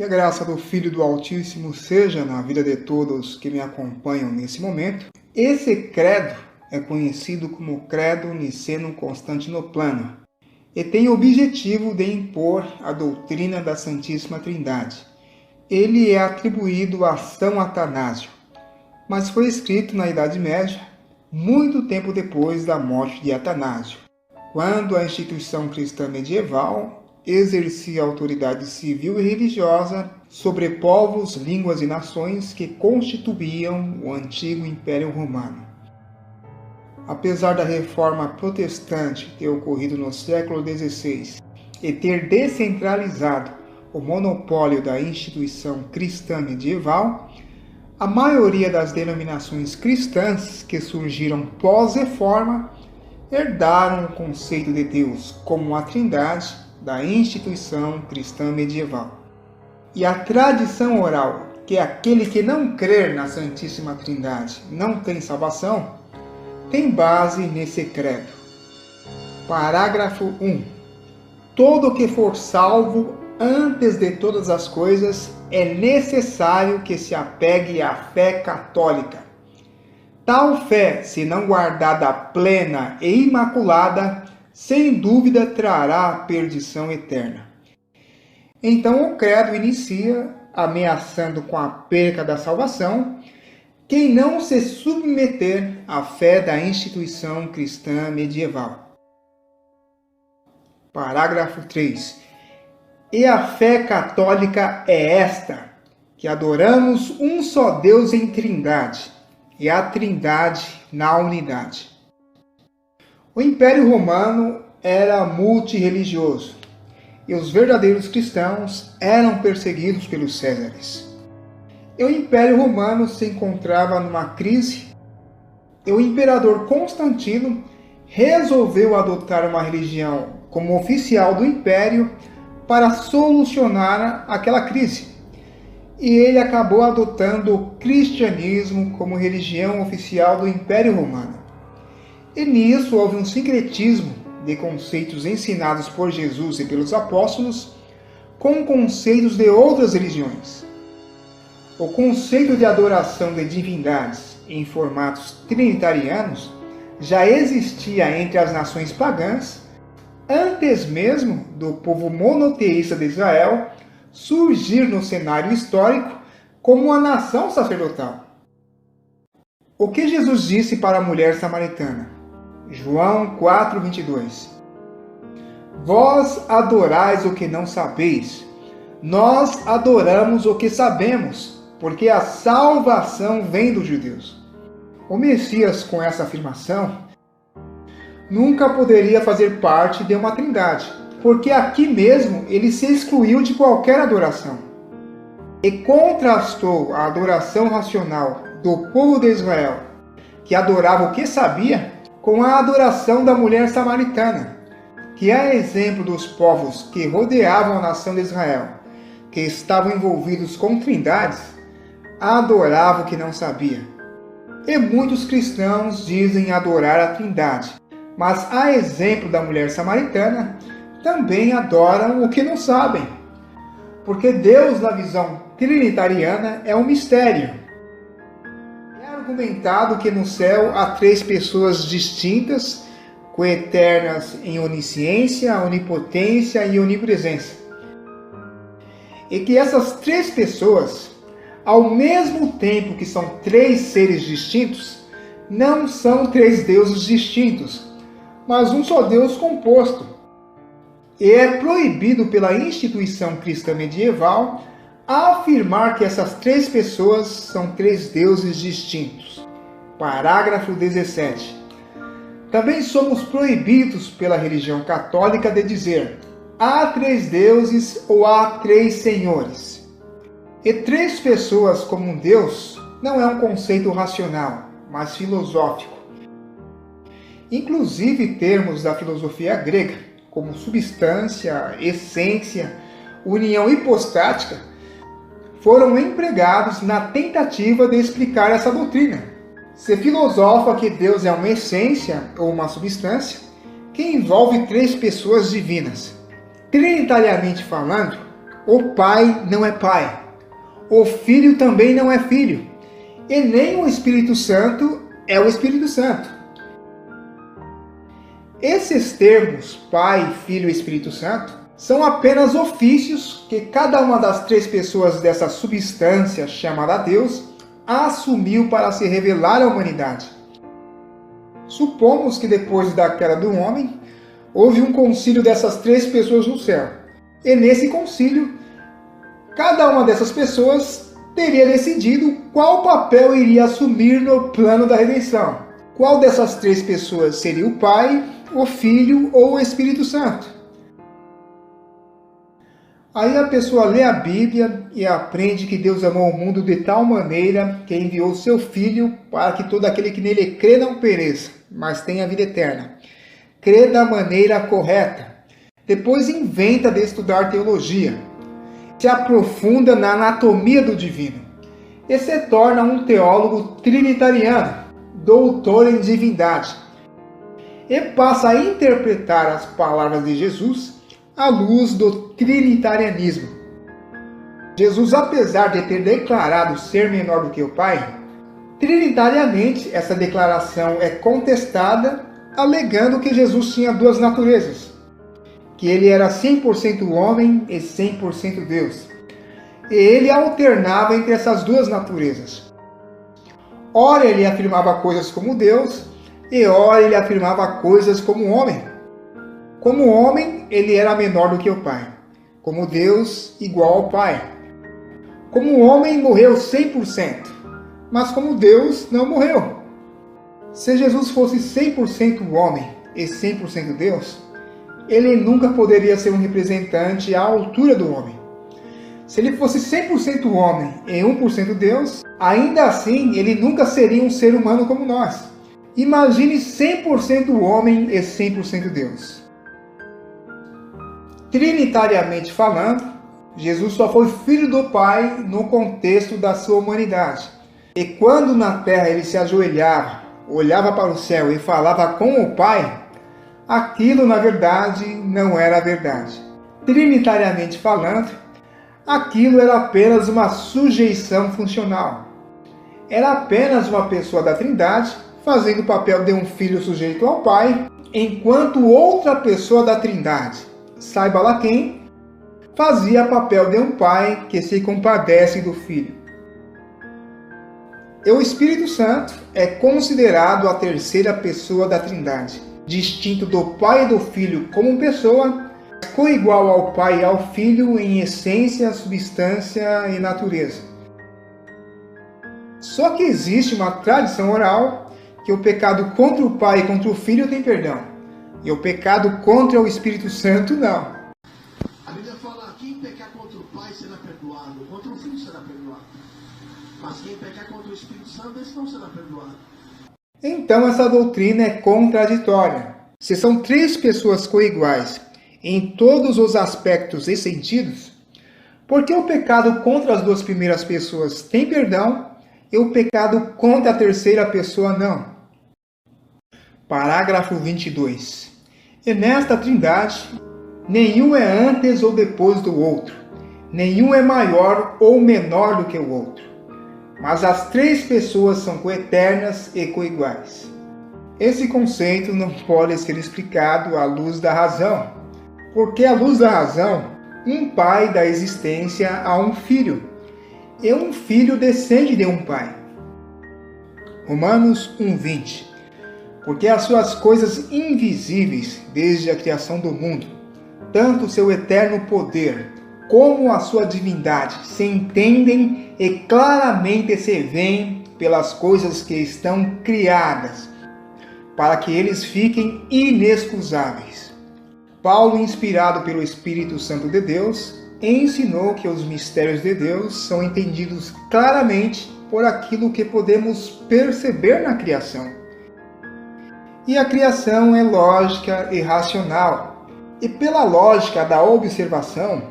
Que a graça do Filho do Altíssimo seja na vida de todos que me acompanham nesse momento. Esse credo é conhecido como Credo Niceno-Constantinoplano e tem o objetivo de impor a doutrina da Santíssima Trindade. Ele é atribuído a São Atanásio, mas foi escrito na Idade Média, muito tempo depois da morte de Atanásio, quando a instituição cristã medieval exercia autoridade civil e religiosa sobre povos, línguas e nações que constituíam o antigo Império Romano. Apesar da reforma protestante ter ocorrido no século XVI e ter descentralizado o monopólio da instituição cristã medieval, a maioria das denominações cristãs que surgiram pós-reforma herdaram o conceito de Deus como a Trindade da instituição cristã medieval. E a tradição oral, que aquele que não crer na Santíssima Trindade não tem salvação, tem base nesse credo. Parágrafo 1. Todo que for salvo antes de todas as coisas é necessário que se apegue à fé católica. Tal fé, se não guardada plena e imaculada, sem dúvida trará a perdição eterna. Então o credo inicia ameaçando com a perca da salvação quem não se submeter à fé da instituição cristã medieval. Parágrafo 3. E a fé católica é esta, que adoramos um só Deus em Trindade, e a Trindade na unidade. O Império Romano era multirreligioso, e os verdadeiros cristãos eram perseguidos pelos Césares. E o Império Romano se encontrava numa crise, e o imperador Constantino resolveu adotar uma religião como oficial do Império para solucionar aquela crise. E ele acabou adotando o cristianismo como religião oficial do Império Romano. E nisso houve um sincretismo de conceitos ensinados por Jesus e pelos apóstolos com conceitos de outras religiões. O conceito de adoração de divindades em formatos trinitarianos já existia entre as nações pagãs antes mesmo do povo monoteísta de Israel surgir no cenário histórico como uma nação sacerdotal. O que Jesus disse para a mulher samaritana? João 4:22. Vós adorais o que não sabeis, nós adoramos o que sabemos, porque a salvação vem dos judeus. O Messias, com essa afirmação, nunca poderia fazer parte de uma trindade, porque aqui mesmo ele se excluiu de qualquer adoração e contrastou a adoração racional do povo de Israel, que adorava o que sabia, com a adoração da mulher samaritana, que é exemplo dos povos que rodeavam a nação de Israel, que estavam envolvidos com trindades, adorava o que não sabia. E muitos cristãos dizem adorar a Trindade, mas a exemplo da mulher samaritana, também adoram o que não sabem, porque Deus, na visão trinitariana, é um mistério. É argumentado que no céu há três pessoas distintas, coeternas em onisciência, onipotência e onipresença. E que essas três pessoas, ao mesmo tempo que são três seres distintos, não são três deuses distintos, mas um só Deus composto. E é proibido pela instituição cristã medieval afirmar que essas três pessoas são três deuses distintos. Parágrafo 17. Também somos proibidos pela religião católica de dizer há três deuses ou há três senhores. E três pessoas como um Deus não é um conceito racional, mas filosófico. Inclusive termos da filosofia grega, como substância, essência, união hipostática, foram empregados na tentativa de explicar essa doutrina. Se filosofa que Deus é uma essência ou uma substância que envolve três pessoas divinas. Trinitariamente falando, O Pai não é Pai. O Filho também não é Filho. E nem o Espírito Santo é o Espírito Santo. Esses termos, Pai, Filho e Espírito Santo, são apenas ofícios que cada uma das três pessoas dessa substância chamada Deus assumiu para se revelar à humanidade. Supomos que depois da queda do homem, houve um concílio dessas três pessoas no céu. E nesse concílio, cada uma dessas pessoas teria decidido qual papel iria assumir no plano da redenção. Qual dessas três pessoas seria o Pai, o Filho ou o Espírito Santo? Aí a pessoa lê a Bíblia e aprende que Deus amou o mundo de tal maneira que enviou seu Filho para que todo aquele que nele crê não pereça, mas tenha vida eterna. Crê da maneira correta. Depois inventa de estudar teologia. Se aprofunda na anatomia do divino. E se torna um teólogo trinitariano, doutor em divindade. E passa a interpretar as palavras de Jesus à luz do trinitarianismo. Jesus, apesar de ter declarado ser menor do que o Pai, trinitariamente essa declaração é contestada, alegando que Jesus tinha duas naturezas, que ele era 100% homem e 100% Deus. E ele alternava entre essas duas naturezas. Ora ele afirmava coisas como Deus, e ora ele afirmava coisas como homem. Como homem, ele era menor do que o Pai. Como Deus, igual ao Pai. Como homem, morreu 100%. Mas como Deus, não morreu. Se Jesus fosse 100% homem e 100% Deus, ele nunca poderia ser um representante à altura do homem. Se ele fosse 100% homem e 1% Deus, ainda assim ele nunca seria um ser humano como nós. Imagine 100% homem e 100% Deus. Trinitariamente falando, Jesus só foi filho do Pai no contexto da sua humanidade. E quando na terra ele se ajoelhava, olhava para o céu e falava com o Pai, aquilo na verdade não era verdade. Trinitariamente falando, aquilo era apenas uma sujeição funcional. Era apenas uma pessoa da Trindade fazendo o papel de um filho sujeito ao Pai, enquanto outra pessoa da Trindade, saiba lá quem, fazia papel de um pai que se compadece do filho. E o Espírito Santo é considerado a terceira pessoa da Trindade, distinto do Pai e do Filho como pessoa, coigual ao Pai e ao Filho em essência, substância e natureza. Só que existe uma tradição oral que o pecado contra o Pai e contra o Filho tem perdão. E o pecado contra o Espírito Santo, não. A Bíblia fala, quem pecar contra o Pai será perdoado, contra o Filho será perdoado. Mas quem pecar contra o Espírito Santo, esse não será perdoado. Então essa doutrina é contraditória. Se são três pessoas coiguais em todos os aspectos e sentidos, por que o pecado contra as duas primeiras pessoas tem perdão e o pecado contra a terceira pessoa não? Parágrafo 22. E nesta trindade, nenhum é antes ou depois do outro, nenhum é maior ou menor do que o outro, mas as três pessoas são coeternas e coiguais. Esse conceito não pode ser explicado à luz da razão, porque à luz da razão, um pai dá existência a um filho, e um filho descende de um pai. Romanos 1:20. Porque as suas coisas invisíveis, desde a criação do mundo, tanto o seu eterno poder, como a sua divindade, se entendem e claramente se veem pelas coisas que estão criadas, para que eles fiquem inexcusáveis. Paulo, inspirado pelo Espírito Santo de Deus, ensinou que os mistérios de Deus são entendidos claramente por aquilo que podemos perceber na criação. E a criação é lógica e racional. E pela lógica da observação,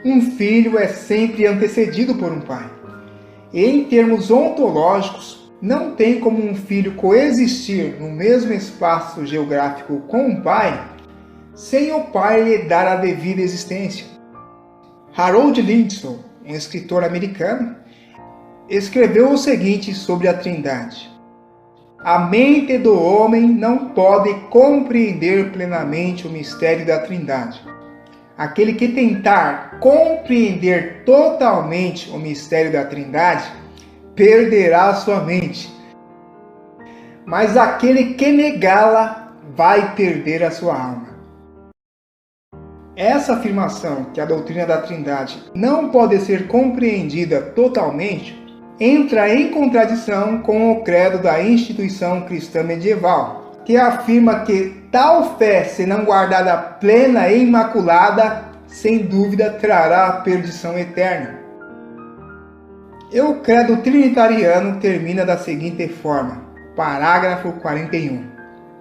um filho é sempre antecedido por um pai. E em termos ontológicos, não tem como um filho coexistir no mesmo espaço geográfico com um pai, sem o pai lhe dar a devida existência. Harold Lindsey, um escritor americano, escreveu o seguinte sobre a Trindade: a mente do homem não pode compreender plenamente o mistério da Trindade. Aquele que tentar compreender totalmente o mistério da Trindade perderá sua mente, mas aquele que negá-la vai perder a sua alma. Essa afirmação, que a doutrina da Trindade não pode ser compreendida totalmente, entra em contradição com o credo da instituição cristã medieval, que afirma que tal fé, se não guardada plena e imaculada, sem dúvida trará a perdição eterna. E o credo trinitariano termina da seguinte forma, parágrafo 41.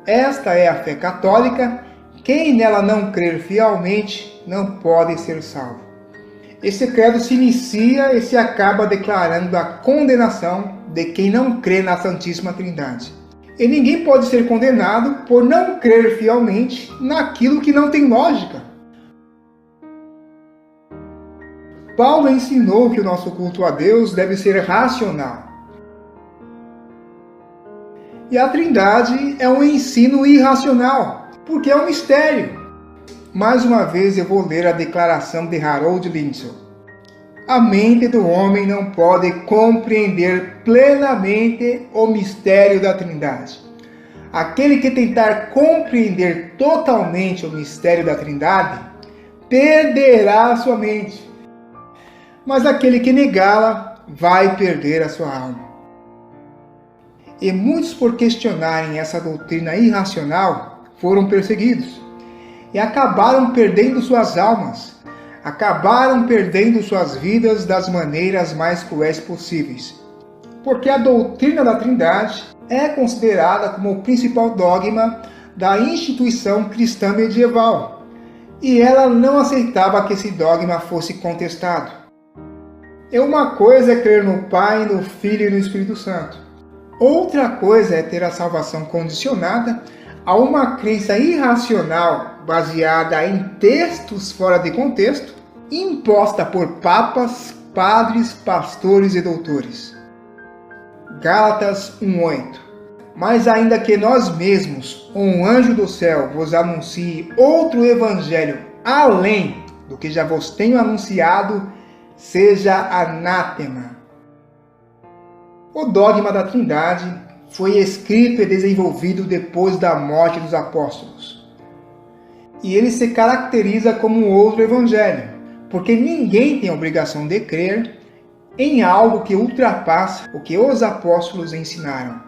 Esta é a fé católica. Quem nela não crer fielmente não pode ser salvo. Esse credo se inicia e se acaba declarando a condenação de quem não crê na Santíssima Trindade. E ninguém pode ser condenado por não crer fielmente naquilo que não tem lógica. Paulo ensinou que o nosso culto a Deus deve ser racional. E a Trindade é um ensino irracional, porque é um mistério. Mais uma vez eu vou ler a declaração de Harold Lindsey. A mente do homem não pode compreender plenamente o mistério da Trindade. Aquele que tentar compreender totalmente o mistério da Trindade perderá a sua mente, mas aquele que negá-la vai perder a sua alma. E muitos, por questionarem essa doutrina irracional, foram perseguidos e acabaram perdendo suas almas, acabaram perdendo suas vidas das maneiras mais cruéis possíveis. Porque a doutrina da Trindade é considerada como o principal dogma da instituição cristã medieval, e ela não aceitava que esse dogma fosse contestado. E uma coisa é crer no Pai, no Filho e no Espírito Santo. Outra coisa é ter a salvação condicionada a uma crença irracional baseada em textos fora de contexto, imposta por papas, padres, pastores e doutores. Gálatas 1:8. Mas ainda que nós mesmos, ou um anjo do céu, vos anuncie outro evangelho além do que já vos tenho anunciado, seja anátema. O dogma da Trindade foi escrito e desenvolvido depois da morte dos apóstolos. E ele se caracteriza como outro evangelho, porque ninguém tem a obrigação de crer em algo que ultrapassa o que os apóstolos ensinaram.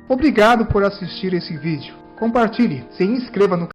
Obrigado por assistir esse vídeo. Compartilhe, se inscreva no canal.